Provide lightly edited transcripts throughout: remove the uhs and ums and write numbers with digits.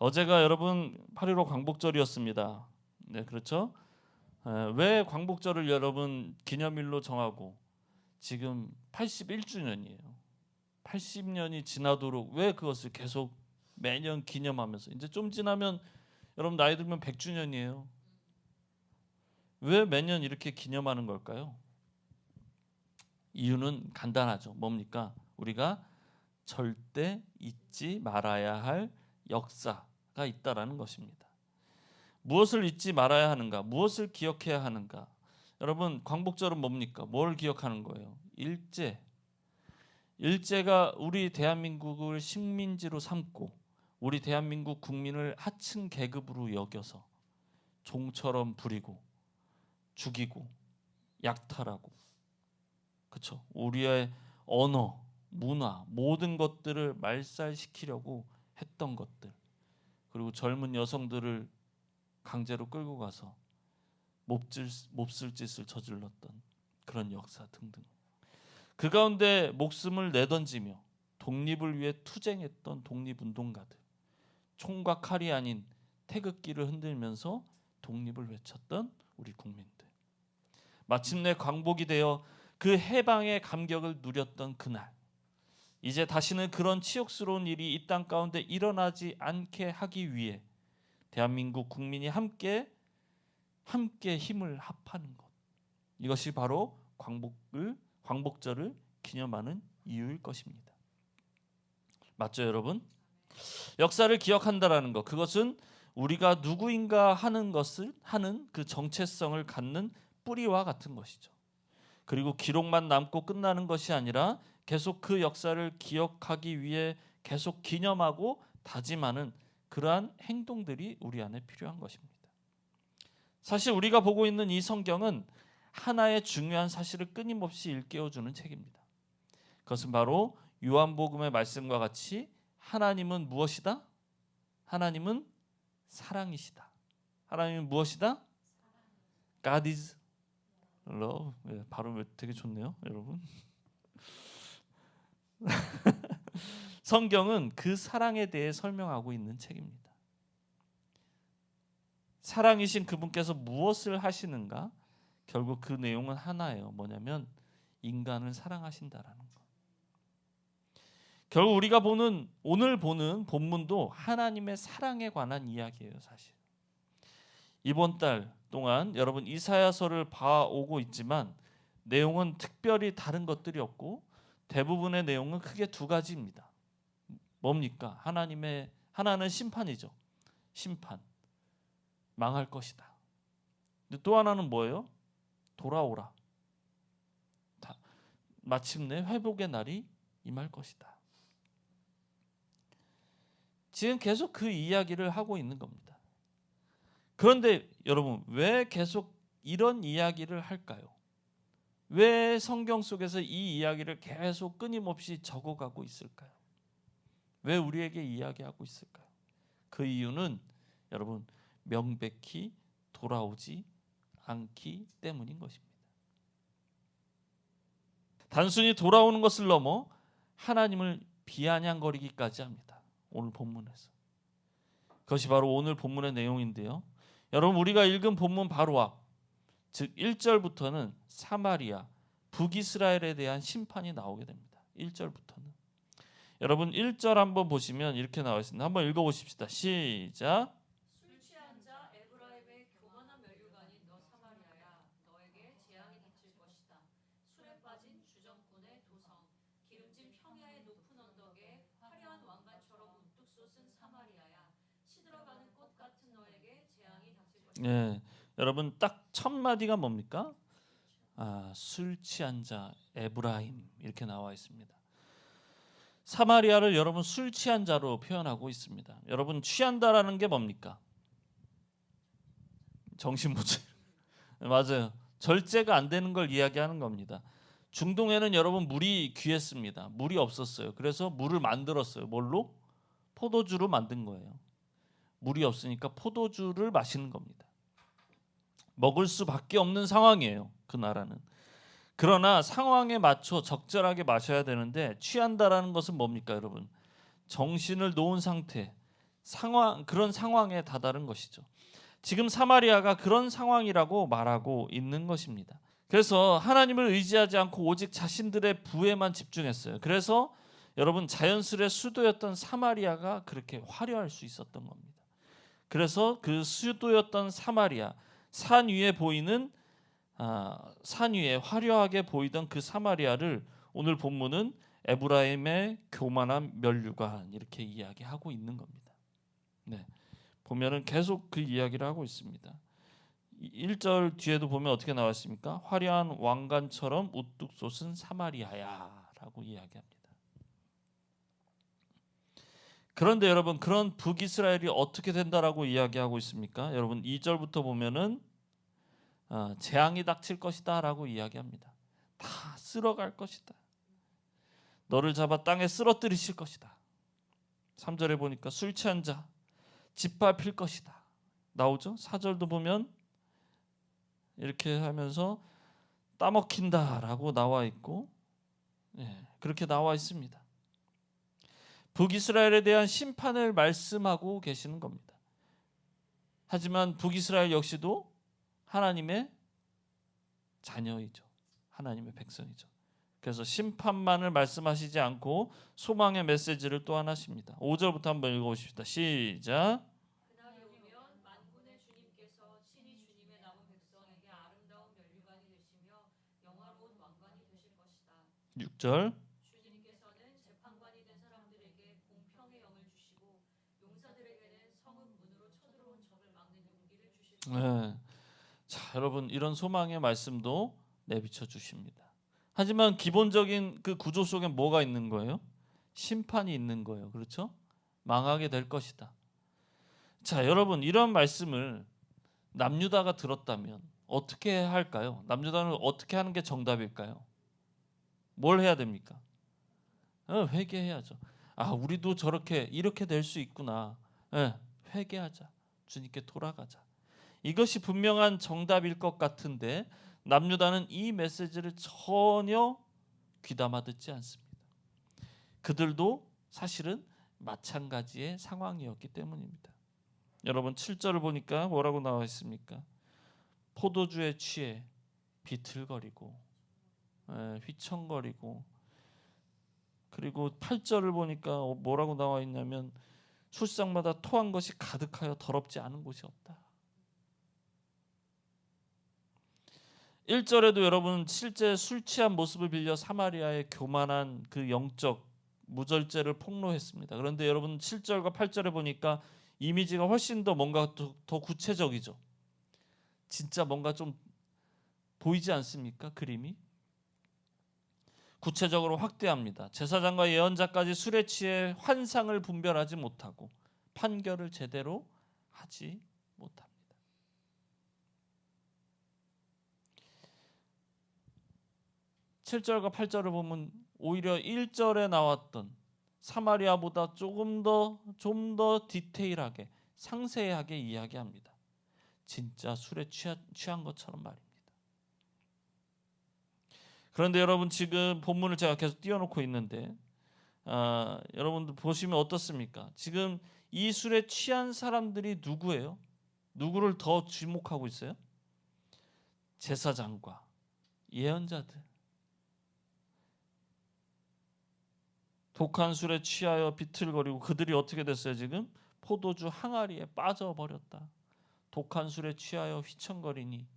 어제가 여러분 8.15 광복절이었습니다. 네, 그렇죠? 왜 광복절을 여러분 기념일로 정하고 지금 81주년이에요. 80년이 지나도록 왜 그것을 계속 매년 기념하면서 이제 좀 지나면 여러분 나이 들면 100주년이에요. 왜 매년 이렇게 기념하는 걸까요? 이유는 간단하죠. 뭡니까? 우리가 절대 잊지 말아야 할 역사가 있다라는 것입니다. 무엇을 잊지 말아야 하는가? 무엇을 기억해야 하는가? 여러분 광복절은 뭡니까? 뭘 기억하는 거예요? 일제가 우리 대한민국을 식민지로 삼고 우리 대한민국 국민을 하층 계급으로 여겨서 종처럼 부리고 죽이고 약탈하고, 그렇죠? 우리의 언어, 문화 모든 것들을 말살시키려고 했던 것들, 그리고 젊은 여성들을 강제로 끌고 가서 몹쓸 짓을 저질렀던 그런 역사 등등. 그 가운데 목숨을 내던지며 독립을 위해 투쟁했던 독립운동가들, 총과 칼이 아닌 태극기를 흔들면서 독립을 외쳤던 우리 국민들, 마침내 광복이 되어 그 해방의 감격을 누렸던 그날, 이제 다시는 그런 치욕스러운 일이 이 땅 가운데 일어나지 않게 하기 위해 대한민국 국민이 함께 힘을 합하는 것, 이것이 바로 광복절을 기념하는 이유일 것입니다. 맞죠, 여러분? 역사를 기억한다라는 것, 그것은 우리가 누구인가 하는 그 정체성을 갖는 뿌리와 같은 것이죠. 그리고 기록만 남고 끝나는 것이 아니라 계속 그 역사를 기억하기 위해 계속 기념하고 다짐하는 그러한 행동들이 우리 안에 필요한 것입니다. 사실 우리가 보고 있는 이 성경은 하나의 중요한 사실을 끊임없이 일깨워주는 책입니다. 그것은 바로 요한복음의 말씀과 같이 하나님은 무엇이다? 하나님은 사랑이시다. 하나님은 무엇이다? God is love. 발음 되게 좋네요, 여러분. 성경은 그 사랑에 대해 설명하고 있는 책입니다. 사랑이신 그분께서 무엇을 하시는가? 결국 그 내용은 하나예요. 뭐냐면 인간을 사랑하신다라는 것. 결국 우리가 오늘 보는 본문도 하나님의 사랑에 관한 이야기예요, 사실. 이번 달 동안 여러분 이사야서를 봐오고 있지만 내용은 특별히 다른 것들이 없고 대부분의 내용은 크게 두 가지입니다. 뭡니까? 하나는 심판이죠. 심판. 망할 것이다. 또 하나는 뭐예요? 돌아오라. 마침내 회복의 날이 임할 것이다. 지금 계속 그 이야기를 하고 있는 겁니다. 그런데 여러분, 왜 계속 이런 이야기를 할까요? 왜 성경 속에서 이 이야기를 계속 끊임없이 적어가고 있을까요? 왜 우리에게 이야기하고 있을까요? 그 이유는 여러분 명백히 돌아오지 않기 때문인 것입니다. 단순히 돌아오는 것을 넘어 하나님을 비아냥거리기까지 합니다. 오늘 본문에서. 그것이 바로 오늘 본문의 내용인데요. 여러분 우리가 읽은 본문 바로 앞, 즉 1절부터는 사마리아, 북이스라엘에 대한 심판이 나오게 됩니다. 1절부터는. 여러분 1절 한번 보시면 이렇게 나와 있습니다. 한번 읽어보십시다. 시작. 술 취한 자 에브라임의 교만한 멸류관인 너 사마리아야, 너에게 재앙이 닥칠 것이다. 술에 빠진 주정꾼의 도성, 기름진 평야의 높은 언덕에 화려한 왕관처럼 우뚝 솟은 사마리아야, 시들어가는 꽃 같은 너에게 재앙이 닥칠 것이다. 예, 여러분 딱 첫 마디가 뭡니까? 술 취한 자 에브라임 이렇게 나와 있습니다. 사마리아를 여러분 술 취한 자로 표현하고 있습니다. 여러분 취한다라는 게 뭡니까? 정신 못 차려. 맞아요. 절제가 안 되는 걸 이야기하는 겁니다. 중동에는 여러분 물이 귀했습니다. 물이 없었어요. 그래서 물을 만들었어요. 뭘로? 포도주로 만든 거예요. 물이 없으니까 포도주를 마시는 겁니다. 먹을 수밖에 없는 상황이에요, 그 나라는. 그러나 상황에 맞춰 적절하게 마셔야 되는데 취한다라는 것은 뭡니까, 여러분? 정신을 놓은 상태, 그런 상황에 다다른 것이죠. 지금 사마리아가 그런 상황이라고 말하고 있는 것입니다. 그래서 하나님을 의지하지 않고 오직 자신들의 부에만 집중했어요. 그래서 여러분 자연스레 수도였던 사마리아가 그렇게 화려할 수 있었던 겁니다. 그래서 그 수도였던 사마리아, 산 위에 화려하게 보이던 그 사마리아를 오늘 본문은 에브라임의 교만한 면류관 이렇게 이야기하고 있는 겁니다. 네, 보면은 계속 그 이야기를 하고 있습니다. 1절 뒤에도 보면 어떻게 나와 있습니까? 화려한 왕관처럼 우뚝 솟은 사마리아야라고 이야기합니다. 그런데 여러분 그런 북이스라엘이 어떻게 된다라고 이야기하고 있습니까? 여러분 2절부터 보면은 재앙이 닥칠 것이다라고 이야기합니다. 다 쓸어갈 것이다. 너를 잡아 땅에 쓰러뜨리실 것이다. 3절에 보니까 술 취한 자 짓밟힐 것이다. 나오죠? 4절도 보면 이렇게 하면서 따먹힌다라고 나와 있고 그렇게 나와 있습니다. 북이스라엘에 대한 심판을 말씀하고 계시는 겁니다. 하지만 북이스라엘 역시도 하나님의 자녀이죠. 하나님의 백성이죠. 그래서 심판만을 말씀하시지 않고 소망의 메시지를 또한 하십니다. 5절부터 한번 읽어보십시다. 시작. 그날이 오면 만군의 주님께서 친히 주님의 남은 백성에게 아름다운 면류관이 되시며 영화로운 왕관이 되실 것이다. 6절. 주님께서는 재판관이 된 사람들에게 공평의 영을 주시고 용사들에게는 성읍 문으로 쳐들어온 적을 막는 용기를 주실 것이다. 자, 여러분 이런 소망의 말씀도 내비쳐 주십니다. 하지만 기본적인 그 구조 속에 뭐가 있는 거예요? 심판이 있는 거예요. 그렇죠? 망하게 될 것이다. 자, 여러분 이런 말씀을 남유다가 들었다면 어떻게 할까요? 남유다는 어떻게 하는 게 정답일까요? 뭘 해야 됩니까? 회개해야죠. 우리도 이렇게 될 수 있구나. 회개하자. 주님께 돌아가자. 이것이 분명한 정답일 것 같은데 남유다는 이 메시지를 전혀 귀담아 듣지 않습니다. 그들도 사실은 마찬가지의 상황이었기 때문입니다. 여러분 7절을 보니까 뭐라고 나와 있습니까? 포도주에 취해 비틀거리고 휘청거리고, 그리고 8절을 보니까 뭐라고 나와 있냐면 술상마다 토한 것이 가득하여 더럽지 않은 곳이 없다. 1절에도 여러분 실제 술 취한 모습을 빌려 사마리아의 교만한 그 영적 무절제를 폭로했습니다. 그런데 여러분 7절과 8절에 보니까 이미지가 훨씬 더 뭔가 더 구체적이죠. 진짜 뭔가 좀 보이지 않습니까? 그림이 구체적으로 확대합니다. 제사장과 예언자까지 술에 취해 환상을 분별하지 못하고 판결을 제대로 하지 못합니다. 7절과 8절을 보면 오히려 1절에 나왔던 사마리아보다 좀 더 디테일하게 상세하게 이야기합니다. 진짜 술에 취한 것처럼 말입니다. 그런데 여러분 지금 본문을 제가 계속 띄워놓고 있는데 여러분들 보시면 어떻습니까? 지금 이 술에 취한 사람들이 누구예요? 누구를 더 주목하고 있어요? 제사장과 예언자들. 독한 술에 취하여 비틀거리고 그들이 어떻게 됐어요? 지금 포도주 항아리에 빠져버렸다. 독한 술에 취하여 휘청거리니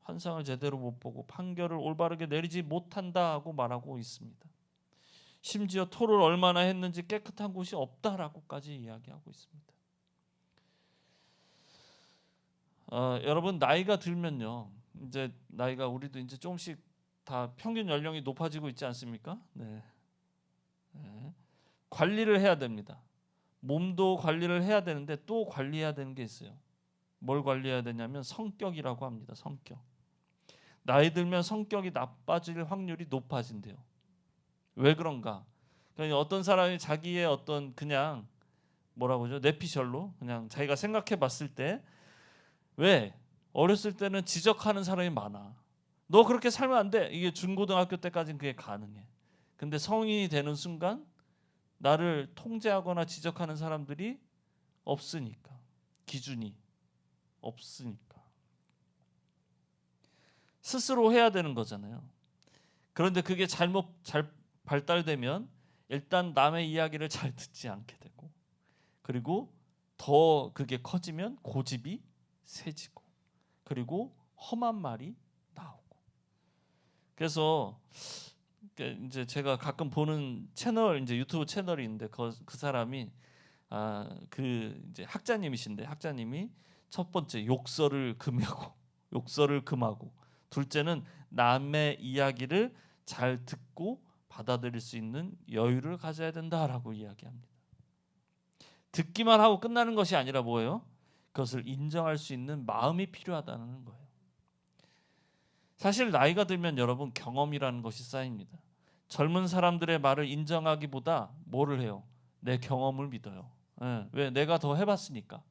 환상을 제대로 못 보고 판결을 올바르게 내리지 못한다고 말하고 있습니다. 심지어 토를 얼마나 했는지 깨끗한 곳이 없다라고까지 이야기하고 있습니다. 여러분 나이가 들면요, 이제 나이가 우리도 이제 조금씩 다 평균 연령이 높아지고 있지 않습니까? 네. 관리를 해야 됩니다. 몸도 관리를 해야 되는데 또 관리해야 되는 게 있어요. 뭘 관리해야 되냐면 성격이라고 합니다. 성격. 나이 들면 성격이 나빠질 확률이 높아진대요. 왜 그런가? 그러니까 어떤 사람이 자기의 어떤 그냥 뭐라고 하죠? 뇌피셜로 그냥 자기가 생각해 봤을 때 왜 어렸을 때는 지적하는 사람이 많아. 너 그렇게 살면 안 돼. 이게 중고등학교 때까지는 그게 가능해. 근데 성인이 되는 순간 나를 통제하거나 지적하는 사람들이 없으니까. 기준이 없으니까. 스스로 해야 되는 거잖아요. 그런데 그게 잘 발달되면 일단 남의 이야기를 잘 듣지 않게 되고, 그리고 더 그게 커지면 고집이 세지고, 그리고 험한 말이 나오고. 그래서 이제 제가 가끔 보는 채널, 이제 유튜브 채널이 있는데 그 사람이 그 이제 학자님이신데, 학자님이 첫 번째 욕설을 금하고 욕설을 금하고, 둘째는 남의 이야기를 잘 듣고 받아들일 수 있는 여유를 가져야 된다라고 이야기합니다. 듣기만 하고 끝나는 것이 아니라 뭐예요? 그것을 인정할 수 있는 마음이 필요하다는 거예요. 사실 나이가 들면 여러분 경험이라는 것이 쌓입니다. 젊은 사람들의 말을 인정하기보다 뭐를 해요? 내 경험을 믿어요. 왜? 내가 더 해봤으니까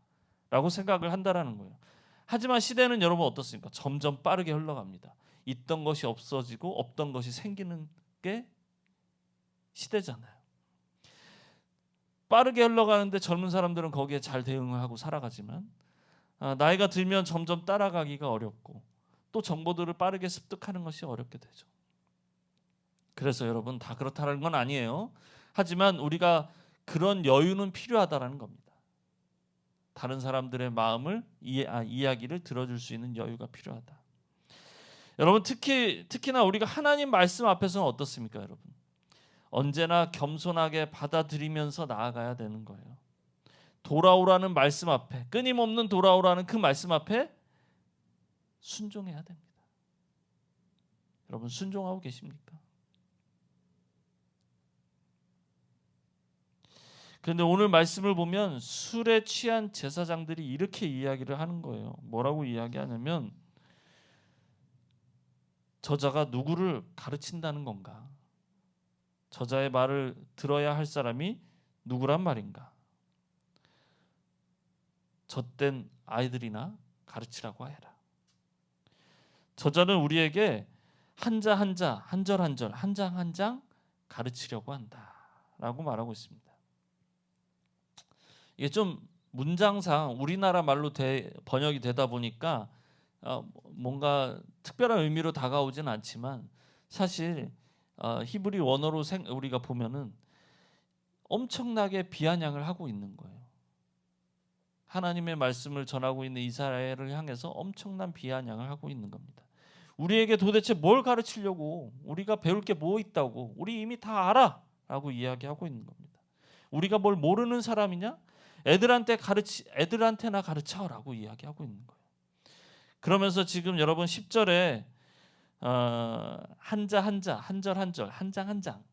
라고 생각을 한다라는 거예요. 하지만 시대는 여러분 어떻습니까? 점점 빠르게 흘러갑니다. 있던 것이 없어지고 없던 것이 생기는 게 시대잖아요. 빠르게 흘러가는데 젊은 사람들은 거기에 잘 대응을 하고 살아가지만, 나이가 들면 점점 따라가기가 어렵고 또 정보들을 빠르게 습득하는 것이 어렵게 되죠. 그래서 여러분 다 그렇다는 건 아니에요. 하지만 우리가 그런 여유는 필요하다라는 겁니다. 다른 사람들의 마음을 이야기를 들어줄 수 있는 여유가 필요하다. 여러분 특히나 우리가 하나님 말씀 앞에서는 어떻습니까, 여러분? 언제나 겸손하게 받아들이면서 나아가야 되는 거예요. 돌아오라는 말씀 앞에, 끊임없는 돌아오라는 그 말씀 앞에 순종해야 됩니다. 여러분 순종하고 계십니까? 그런데 오늘 말씀을 보면 술에 취한 제사장들이 이렇게 이야기를 하는 거예요. 뭐라고 이야기하냐면, 저자가 누구를 가르친다는 건가? 저자의 말을 들어야 할 사람이 누구란 말인가? 젖된 아이들이나 가르치라고 해라. 저자는 우리에게 한자 한자, 한절 한절, 한 장 한 장 가르치려고 한다라고 말하고 있습니다. 이게 좀 문장상 우리나라 말로 번역이 되다 보니까 뭔가 특별한 의미로 다가오진 않지만, 사실 히브리 원어로 우리가 보면은 엄청나게 비아냥을 하고 있는 거예요. 하나님의 말씀을 전하고 있는 이스라엘을 향해서 엄청난 비아냥을 하고 있는 겁니다. 우리에게 도대체 뭘 가르치려고? 우리가 배울 게 뭐 있다고? 우리 이미 다 알아! 라고 이야기하고 있는 겁니다. 우리가 뭘 모르는 사람이냐? 애들한테나 가르쳐라고 이야기하고 있는 거예요. 그러면서 지금 여러분 10절에 한자 한자, 한절 한절, 한 장 한 장,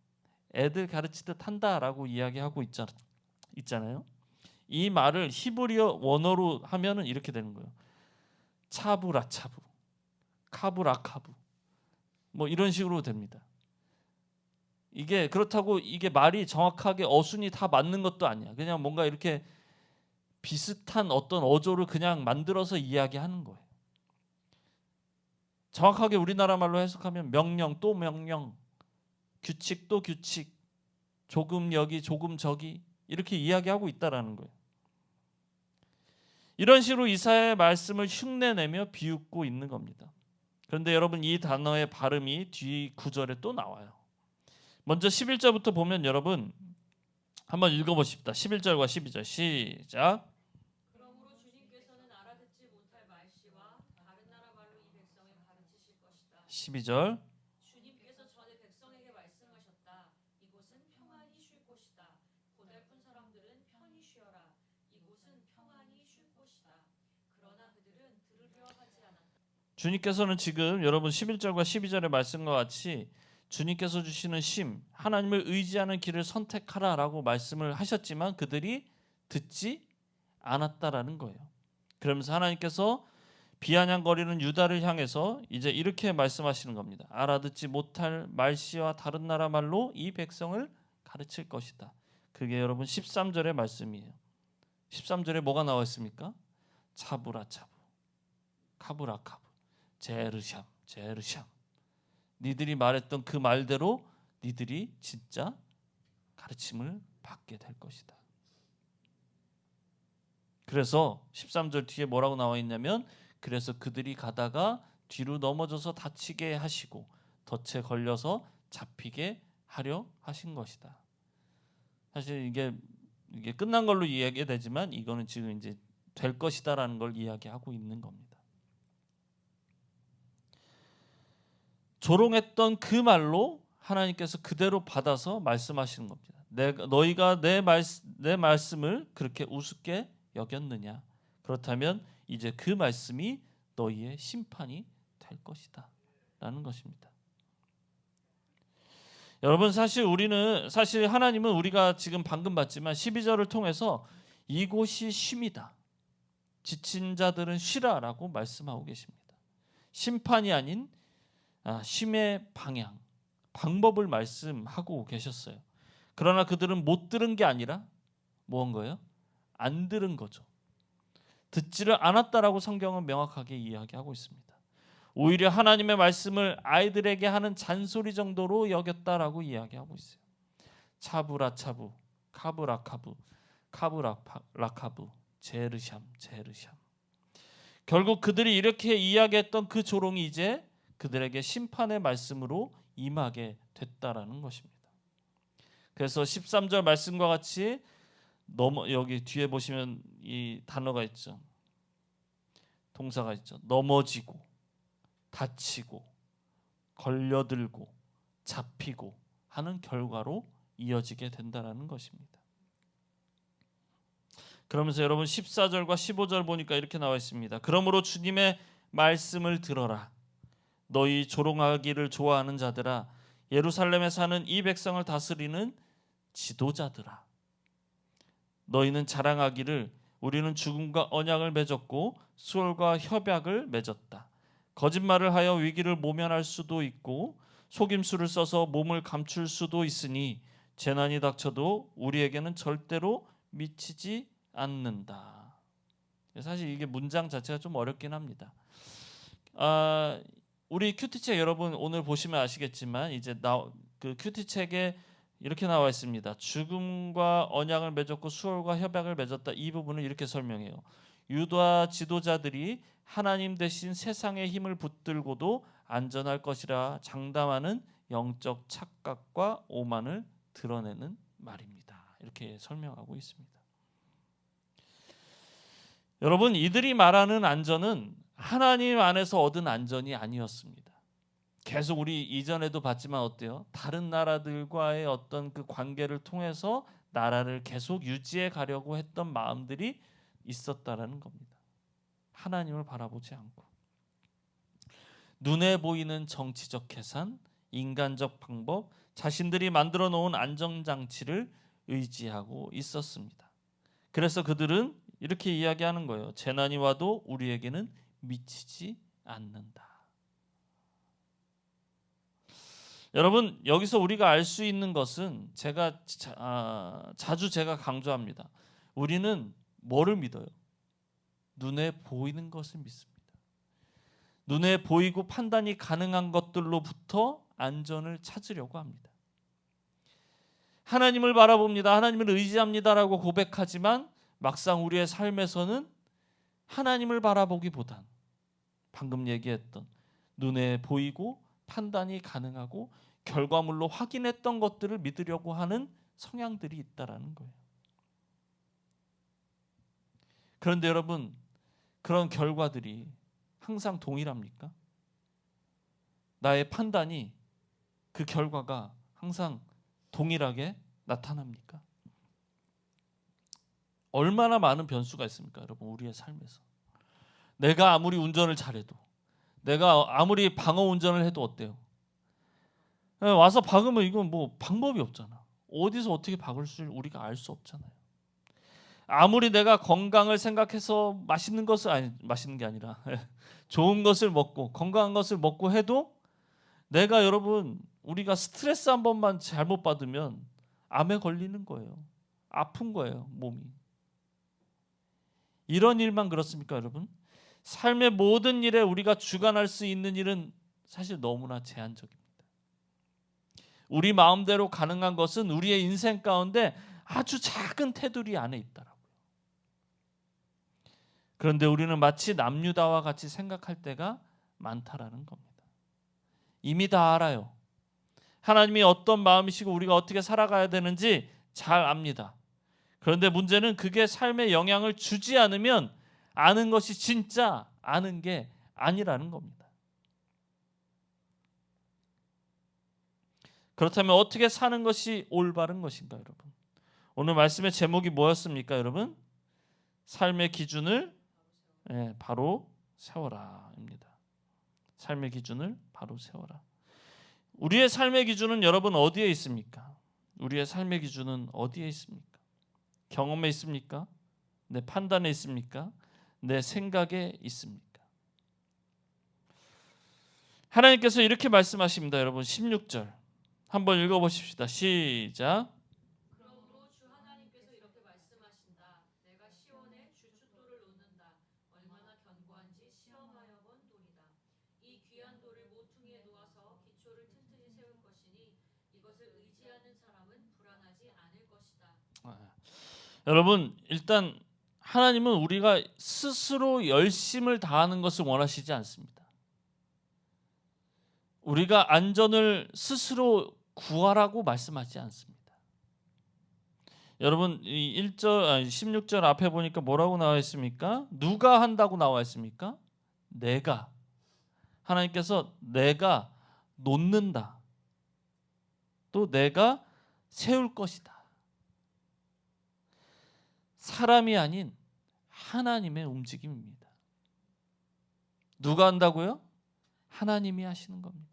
애들 가르치듯 한다라고 이야기하고 있잖아요. 이 말을 히브리어 원어로 하면은 이렇게 되는 거예요. 차부라차부, 카부라카부, 뭐 이런 식으로 됩니다. 이게 그렇다고 이게 말이 정확하게 어순이 다 맞는 것도 아니야. 그냥 뭔가 이렇게 비슷한 어떤 어조를 그냥 만들어서 이야기하는 거예요. 정확하게 우리나라 말로 해석하면 명령 또 명령, 규칙 또 규칙, 조금 여기 조금 저기, 이렇게 이야기하고 있다라는 거예요. 이런 식으로 이사야의 말씀을 흉내내며 비웃고 있는 겁니다. 그런데 여러분 이 단어의 발음이 뒤 구절에 또 나와요. 먼저 11절부터 보면 여러분 한번 읽어보십시다. 11절과 12절 시작. 그러므로 주님께서는 알아듣지 못할 말씨와 다른 나라 말로 이 백성을 가르치실 것이다. 12절. 주님께서 전에 백성에게 말씀하셨다. 이곳은 평안히 쉴 곳이다. 고달픈 사람들은 편히 쉬어라. 이곳은 평안히 쉴 곳이다. 그러나 그들은 들으려 하지 않았다. 주님께서는 지금 여러분 11절과 12절의 말씀과 같이 주님께서 주시는 심, 하나님을 의지하는 길을 선택하라라고 말씀을 하셨지만 그들이 듣지 않았다라는 거예요. 그러면서 하나님께서 비아냥거리는 유다를 향해서 이제 이렇게 말씀하시는 겁니다. 알아듣지 못할 말씨와 다른 나라 말로 이 백성을 가르칠 것이다. 그게 여러분 13절의 말씀이에요. 13절에 뭐가 나와 있습니까? 차부라차부, 카부라카부, 제르샴, 제르샴. 니들이 말했던 그 말대로 니들이 진짜 가르침을 받게 될 것이다. 그래서 13절 뒤에 뭐라고 나와 있냐면 그래서 그들이 가다가 뒤로 넘어져서 다치게 하시고 덫에 걸려서 잡히게 하려 하신 것이다. 사실 이게 끝난 걸로 이야기되지만 이거는 지금 이제 될 것이다라는 걸 이야기하고 있는 겁니다. 조롱했던 그 말로 하나님께서 그대로 받아서 말씀하시는 겁니다. 너희가 내 말씀을 그렇게 우습게 여겼느냐? 그렇다면 이제 그 말씀이 너희의 심판이 될 것이다 라는 것입니다. 여러분, 사실 하나님은 우리가 지금 방금 봤지만 12절을 통해서 이곳이 쉼이다, 지친 자들은 쉬라라고 말씀하고 계십니다. 심판이 아닌 쉼의 방법을 말씀하고 계셨어요. 그러나 그들은 못 들은 게 아니라 뭔 거예요? 안 들은 거죠. 듣지를 않았다라고 성경은 명확하게 이야기하고 있습니다. 오히려 하나님의 말씀을 아이들에게 하는 잔소리 정도로 여겼다라고 이야기하고 있어요. 차부라차부, 카브라카부, 카브라카부, 제르샴. 결국 그들이 이렇게 이야기했던 그 조롱이 이제 그들에게 심판의 말씀으로 임하게 됐다라는 것입니다. 그래서 13절 말씀과 같이 여기 뒤에 보시면 이 단어가 있죠. 동사가 있죠. 넘어지고, 다치고, 걸려들고, 잡히고 하는 결과로 이어지게 된다라는 것입니다. 그러면서 여러분 14절과 15절 보니까 이렇게 나와 있습니다. 그러므로 주님의 말씀을 들어라. 너희 조롱하기를 좋아하는 자들아, 예루살렘에 사는 이 백성을 다스리는 지도자들아, 너희는 자랑하기를 우리는 죽음과 언약을 맺었고 수월과 협약을 맺었다. 거짓말을 하여 위기를 모면할 수도 있고 속임수를 써서 몸을 감출 수도 있으니 재난이 닥쳐도 우리에게는 절대로 미치지 않는다. 사실 이게 문장 자체가 좀 어렵긴 합니다. 우리 큐티책 여러분 오늘 보시면 아시겠지만 이제 그 큐티책에 이렇게 나와 있습니다. 죽음과 언약을 맺었고 수월과 협약을 맺었다. 이 부분을 이렇게 설명해요. 유다 지도자들이 하나님 대신 세상의 힘을 붙들고도 안전할 것이라 장담하는 영적 착각과 오만을 드러내는 말입니다. 이렇게 설명하고 있습니다. 여러분, 이들이 말하는 안전은 하나님 안에서 얻은 안전이 아니었습니다. 계속 우리 이전에도 봤지만 어때요? 다른 나라들과의 어떤 그 관계를 통해서 나라를 계속 유지해 가려고 했던 마음들이 있었다라는 겁니다. 하나님을 바라보지 않고 눈에 보이는 정치적 계산, 인간적 방법, 자신들이 만들어 놓은 안전장치를 의지하고 있었습니다. 그래서 그들은 이렇게 이야기하는 거예요. 재난이 와도 우리에게는 미치지 않는다. 여러분, 여기서 우리가 알 수 있는 것은 자주 제가 강조합니다. 우리는 뭐를 믿어요? 눈에 보이는 것을 믿습니다. 눈에 보이고 판단이 가능한 것들로부터 안전을 찾으려고 합니다. 하나님을 바라봅니다. 하나님을 의지합니다라고 고백하지만 막상 우리의 삶에서는 하나님을 바라보기보단 방금 얘기했던 눈에 보이고 판단이 가능하고 결과물로 확인했던 것들을 믿으려고 하는 성향들이 있다라는 거예요. 그런데 여러분, 그런 결과들이 항상 동일합니까? 나의 판단이 그 결과가 항상 동일하게 나타납니까? 얼마나 많은 변수가 있습니까, 여러분? 우리의 삶에서 내가 아무리 운전을 잘해도, 내가 아무리 방어 운전을 해도 어때요? 와서 박으면 이건 뭐 방법이 없잖아. 어디서 어떻게 박을 줄 우리가 알 수 없잖아요. 아무리 내가 건강을 생각해서 맛있는 게 아니라 좋은 것을 먹고 건강한 것을 먹고 해도 내가 여러분, 우리가 스트레스 한 번만 잘못 받으면 암에 걸리는 거예요. 아픈 거예요, 몸이. 이런 일만 그렇습니까, 여러분? 삶의 모든 일에 우리가 주관할 수 있는 일은 사실 너무나 제한적입니다. 우리 마음대로 가능한 것은 우리의 인생 가운데 아주 작은 테두리 안에 있다라고요. 그런데 우리는 마치 남유다와 같이 생각할 때가 많다라는 겁니다. 이미 다 알아요. 하나님이 어떤 마음이시고 우리가 어떻게 살아가야 되는지 잘 압니다. 그런데 문제는 그게 삶에 영향을 주지 않으면 아는 것이 진짜 아는 게 아니라는 겁니다. 그렇다면 어떻게 사는 것이 올바른 것인가, 여러분? 오늘 말씀의 제목이 뭐였습니까, 여러분? 삶의 기준을 바로 세워라입니다. 삶의 기준을 바로 세워라. 우리의 삶의 기준은 여러분 어디에 있습니까? 우리의 삶의 기준은 어디에 있습니까? 경험에 있습니까? 내 판단에 있습니까? 내 생각에 있습니까? 하나님께서 이렇게 말씀하십니다. 여러분 16절 한번 읽어보십시다. 시작. 그러므로 주 하나님께서 이렇게 말씀하신다. 내가 시온에 주춧돌을 놓는다. 얼마나 견고한지 시험하여 본 돌이다. 이 귀한 돌을 모퉁이에 놓아서 기초를 튼튼히 세울 것이니 이것을 의지하는 사람은 불안하지 않을 것이다. 여러분 일단 하나님은 우리가 스스로 열심을 다하는 것을 원하시지 않습니다. 우리가 안전을 스스로 구하라고 말씀하지 않습니다. 여러분 이 16절 앞에 보니까 뭐라고 나와 있습니까? 누가 한다고 나와 있습니까? 내가. 하나님께서 내가 놓는다. 또 내가 세울 것이다. 사람이 아닌 하나님의 움직임입니다. 누가 한다고요? 하나님이 하시는 겁니다.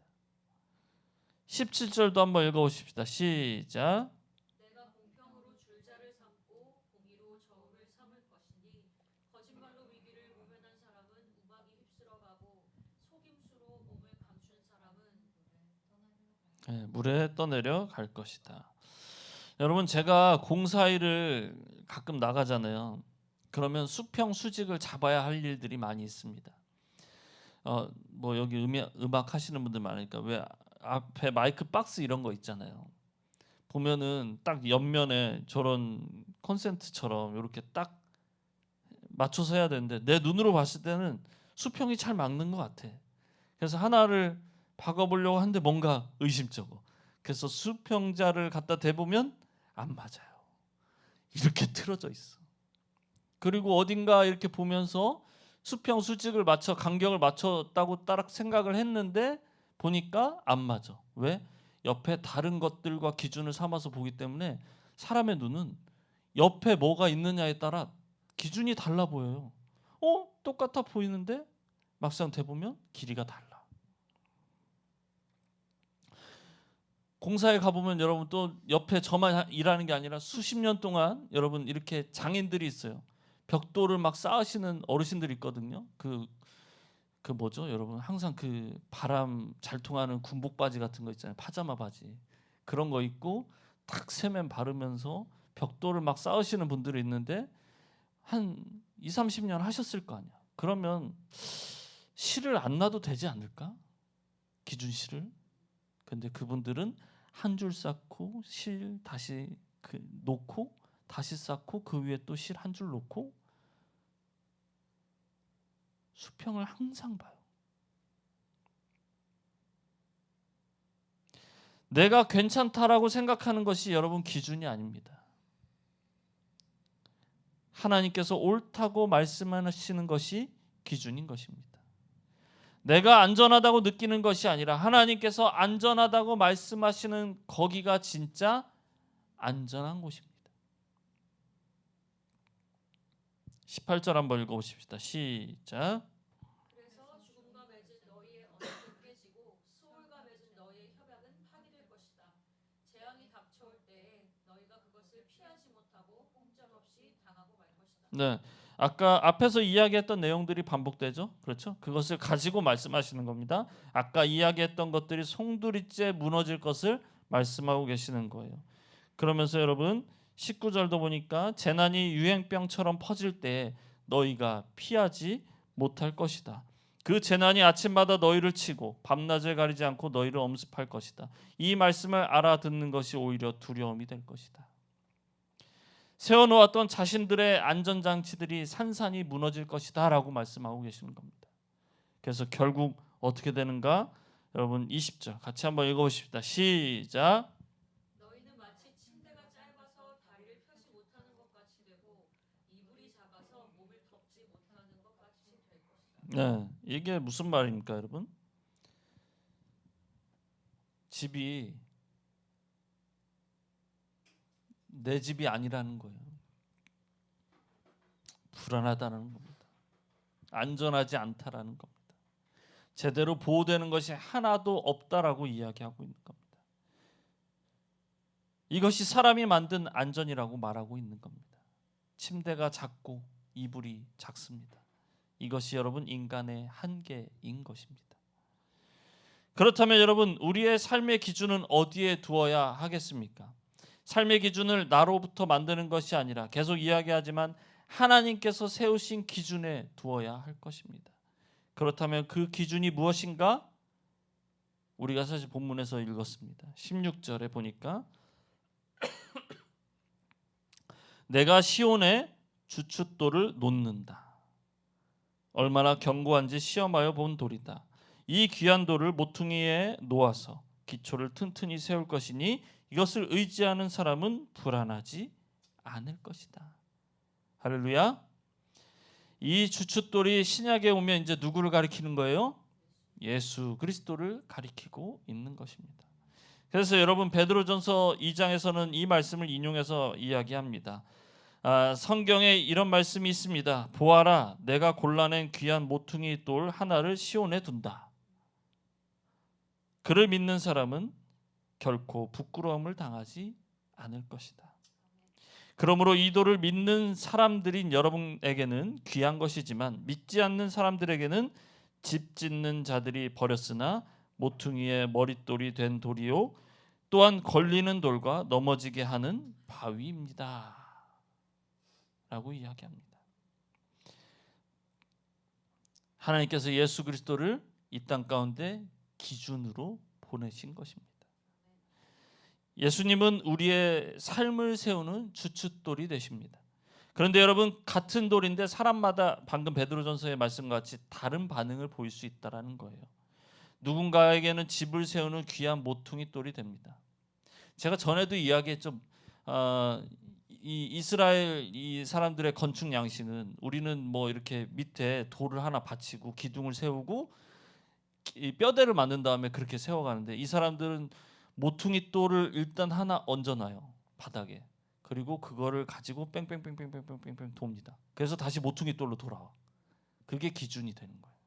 17절도 한번 읽어보십시다. 시작. 내가 공평으로 줄자를 삼고 공의로 저울을 삼을 것이니 거짓말로 위기를 모면한 사람은 우박이 휩쓸어가고 속임수로 몸을 감춘 사람은 물에 떠내려 갈 것이다. 여러분 제가 공사일을 가끔 나가잖아요. 그러면 수평 수직을 잡아야 할 일들이 많이 있습니다. 뭐 여기 음악 하시는 분들 많으니까 왜 앞에 마이크 박스 이런 거 있잖아요. 보면은 딱 옆면에 저런 콘센트처럼 이렇게 딱 맞춰서 해야 되는데 내 눈으로 봤을 때는 수평이 잘 맞는 것 같아. 그래서 하나를 박아보려고 하는데 뭔가 의심쩍어. 그래서 수평자를 갖다 대보면 안 맞아요. 이렇게 틀어져 있어. 그리고 어딘가 이렇게 보면서 수평 수직을 맞춰 간격을 맞췄다고 딱 생각을 했는데 보니까 안 맞아. 왜? 옆에 다른 것들과 기준을 삼아서 보기 때문에 사람의 눈은 옆에 뭐가 있느냐에 따라 기준이 달라 보여요. 똑같아 보이는데 막상 대보면 길이가 달라. 공사에 가보면 여러분 또 옆에 저만 일하는 게 아니라 수십 년 동안 여러분 이렇게 장인들이 있어요. 벽돌을 막 쌓으시는 어르신들이 있거든요. 그 뭐죠, 여러분? 항상 그 바람 잘 통하는 군복 바지 같은 거 있잖아요. 파자마 바지 그런 거 입고 탁 세면 바르면서 벽돌을 막 쌓으시는 분들이 있는데 한 20-30년 하셨을 거 아니야. 그러면 실을 안 놔도 되지 않을까? 기준실을. 근데 그분들은 한 줄 쌓고 실 다시 놓고 다시 쌓고 그 위에 또 실 한 줄 놓고 수평을 항상 봐요. 내가 괜찮다라고 생각하는 것이 여러분 기준이 아닙니다. 하나님께서 옳다고 말씀하시는 것이 기준인 것입니다. 내가 안전하다고 느끼는 것이 아니라 하나님께서 안전하다고 말씀하시는 거기가 진짜 안전한 곳입니다. 18절 한번 읽어보십시다. 시작. 그래서 죽음과 맺은 너희의 언약은 깨지고 소울과 맺은 너희의 협약은 파기될 것이다. 재앙이 닥쳐올 때에 너희가 그것을 피하지 못하고 꼼짝없이 당하고 말 것이다. 네, 아까 앞에서 이야기했던 내용들이 반복되죠. 그렇죠? 그것을 가지고 말씀하시는 겁니다. 아까 이야기했던 것들이 송두리째 무너질 것을 말씀하고 계시는 거예요. 그러면서 여러분 19절도 보니까 재난이 유행병처럼 퍼질 때 너희가 피하지 못할 것이다. 그 재난이 아침마다 너희를 치고 밤낮을 가리지 않고 너희를 엄습할 것이다. 이 말씀을 알아듣는 것이 오히려 두려움이 될 것이다. 세워놓았던 자신들의 안전장치들이 산산이 무너질 것이다 라고 말씀하고 계시는 겁니다. 그래서 결국 어떻게 되는가? 여러분 20절 같이 한번 읽어보십시다. 시작. 너희는 마치 침대가 짧아서 다리를 펴지 못하는 것 같이 되고 이불이 작아서 몸을 덮지 못하는 것 같이 될 것이다. 네, 이게 무슨 말입니까, 여러분? 집이 내 집이 아니라는 거예요. 불안하다는 겁니다. 안전하지 않다라는 겁니다. 제대로 보호되는 것이 하나도 없다라고 이야기하고 있는 겁니다. 이것이 사람이 만든 안전이라고 말하고 있는 겁니다. 침대가 작고 이불이 작습니다. 이것이 여러분 인간의 한계인 것입니다. 그렇다면 여러분 우리의 삶의 기준은 어디에 두어야 하겠습니까? 삶의 기준을 나로부터 만드는 것이 아니라 계속 이야기하지만 하나님께서 세우신 기준에 두어야 할 것입니다. 그렇다면 그 기준이 무엇인가? 우리가 사실 본문에서 읽었습니다. 16절에 보니까 내가 시온에 주춧돌을 놓는다. 얼마나 견고한지 시험하여 본 돌이다. 이 귀한 돌을 모퉁이에 놓아서 기초를 튼튼히 세울 것이니 이것을 의지하는 사람은 불안하지 않을 것이다. 할렐루야. 이 주춧돌이 신약에 오면 이제 누구를 가리키는 거예요? 예수 그리스도를 가리키고 있는 것입니다. 그래서 여러분 베드로전서 2장에서는 이 말씀을 인용해서 이야기합니다. 성경에 이런 말씀이 있습니다. 보아라, 내가 골라낸 귀한 모퉁이 돌 하나를 시온에 둔다. 그를 믿는 사람은 결코 부끄러움을 당하지 않을 것이다. 그러므로 이 돌을 믿는 사람들인 여러분에게는 귀한 것이지만 믿지 않는 사람들에게는 집 짓는 자들이 버렸으나 모퉁이의 머릿돌이 된 돌이요 또한 걸리는 돌과 넘어지게 하는 바위입니다. 라고 이야기합니다. 하나님께서 예수 그리스도를 이 땅 가운데 기준으로 보내신 것입니다. 예수님은 우리의 삶을 세우는 주춧돌이 되십니다. 그런데 여러분 같은 돌인데 사람마다 방금 베드로전서의 말씀과 같이 다른 반응을 보일 수 있다라는 거예요. 누군가에게는 집을 세우는 귀한 모퉁이 돌이 됩니다. 제가 전에도 이야기했죠. 이 이스라엘 이 사람들의 건축 양식은 우리는 뭐 이렇게 밑에 돌을 하나 받치고 기둥을 세우고 이 뼈대를 만든 다음에 그렇게 세워가는데 이 사람들은 모퉁이 돌을 일단 하나 얹어놔요 바닥에. 그리고 그거를 가지고 뺑뺑뺑뺑뺑뺑뺑뺑 돕니다. 그래서 다시 모퉁이 돌로 돌아와. 그게 기준이 되는 거예요.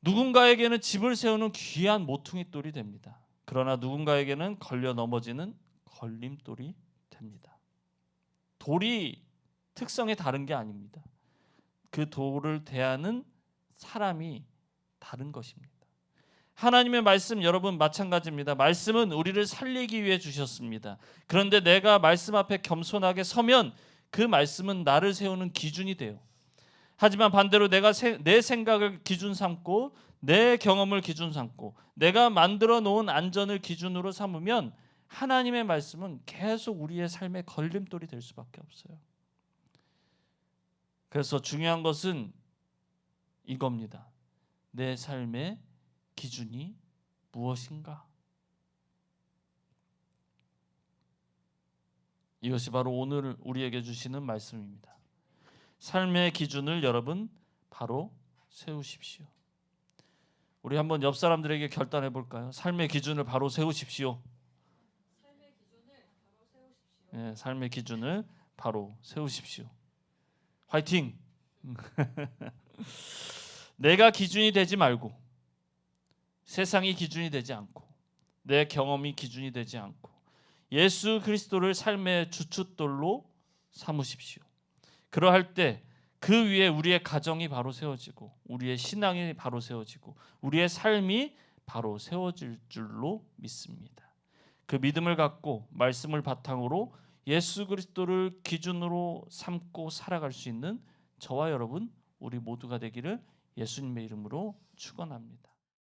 누군가에게는 집을 세우는 귀한 모퉁이 돌이 됩니다. 그러나 누군가에게는 걸려 넘어지는 걸림돌이 됩니다. 돌이 특성이 다른 게 아닙니다. 그 돌을 대하는 사람이 다른 것입니다. 하나님의 말씀 여러분 마찬가지입니다. 말씀은 우리를 살리기 위해 주셨습니다. 그런데 내가 말씀 앞에 겸손하게 서면 그 말씀은 나를 세우는 기준이 돼요. 하지만 반대로 내가 내 생각을 기준 삼고 내 경험을 기준 삼고 내가 만들어 놓은 안전을 기준으로 삼으면 하나님의 말씀은 계속 우리의 삶의 걸림돌이 될 수밖에 없어요. 그래서 중요한 것은 이겁니다. 내 삶의 기준이 무엇인가? 이것이 바로 오늘 우리에게 주시는 말씀입니다. 삶의 기준을 여러분 바로 세우십시오. 우리 한번 옆 사람들에게 결단해 볼까요? 삶의 기준을 바로 세우십시오. 네, 삶의 기준을 바로 세우십시오. 화이팅! 내가 기준이 되지 말고 세상이 기준이 되지 않고 내 경험이 기준이 되지 않고 예수 그리스도를 삶의 주춧돌로 삼으십시오. 그러할 때 그 위에 우리의 가정이 바로 세워지고 우리의 신앙이 바로 세워지고 우리의 삶이 바로 세워질 줄로 믿습니다. 그 믿음을 갖고 말씀을 바탕으로 예수 그리스도를 기준으로 삼고 살아갈 수 있는 저와 여러분 우리 모두가 되기를 예수님의 이름으로 축원합니다.